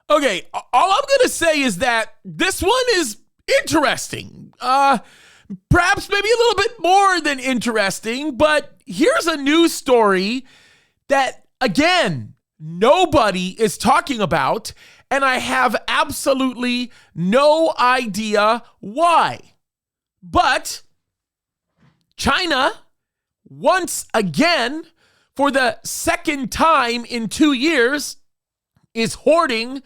Okay, all I'm going to say is that this one is interesting. Perhaps maybe a little bit more than interesting, but here's a news story that, again, nobody is talking about, and I have absolutely no idea why. But China, once again, for the second time in 2 years, is hoarding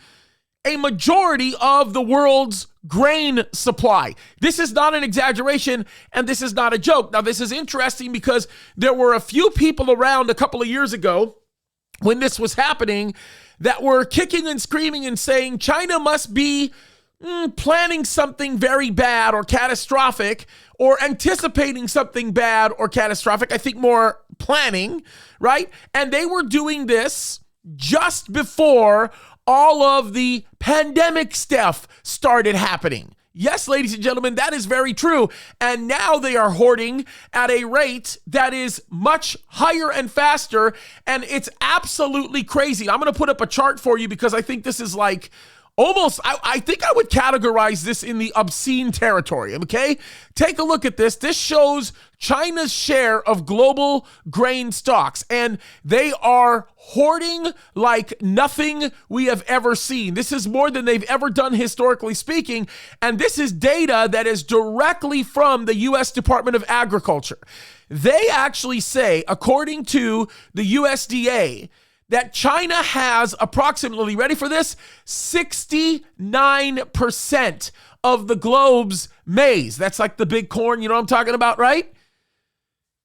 a majority of the world's grain supply. This is not an exaggeration, and this is not a joke. Now, this is interesting because there were a few people around a couple of years ago when this was happening that were kicking and screaming and saying China must be planning something very bad or catastrophic, or anticipating something bad or catastrophic. I think more planning, right? And they were doing this just before all of the pandemic stuff started happening. Yes, ladies and gentlemen, that is very true. And now they are hoarding at a rate that is much higher and faster. And it's absolutely crazy. I'm going to put up a chart for you because I think this is like almost, I think I would categorize this in the obscene territory, okay? Take a look at this. This shows China's share of global grain stocks, and they are hoarding like nothing we have ever seen. This is more than they've ever done historically speaking, and this is data that is directly from the U.S. Department of Agriculture. They actually say, according to the USDA, that China has approximately, ready for this, 69% of the globe's maize. That's like the big corn, you know what I'm talking about, right?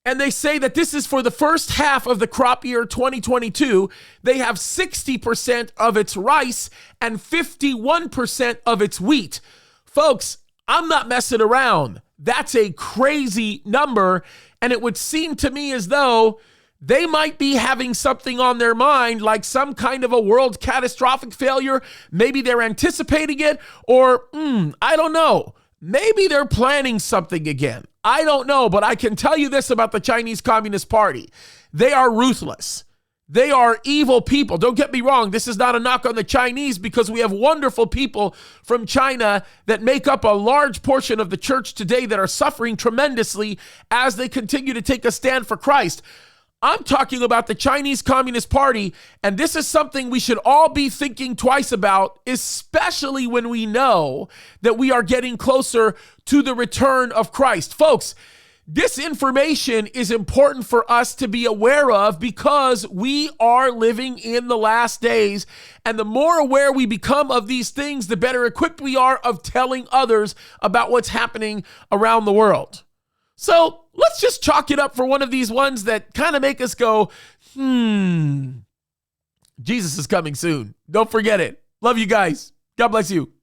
And they say that this is for the first half of the crop year 2022. They have 60% of its rice and 51% of its wheat. Folks, I'm not messing around. That's a crazy number, and it would seem to me as though they might be having something on their mind, like some kind of a world catastrophic failure. Maybe they're anticipating it, or I don't know. Maybe they're planning something again. I don't know, but I can tell you this about the Chinese Communist Party. They are ruthless. They are evil people. Don't get me wrong. This is not a knock on the Chinese, because we have wonderful people from China that make up a large portion of the church today that are suffering tremendously as they continue to take a stand for Christ. I'm talking about the Chinese Communist Party, and this is something we should all be thinking twice about, especially when we know that we are getting closer to the return of Christ. Folks, this information is important for us to be aware of because we are living in the last days, and the more aware we become of these things, the better equipped we are of telling others about what's happening around the world. So let's just chalk it up for one of these ones that kind of make us go, Jesus is coming soon. Don't forget it. Love you guys. God bless you.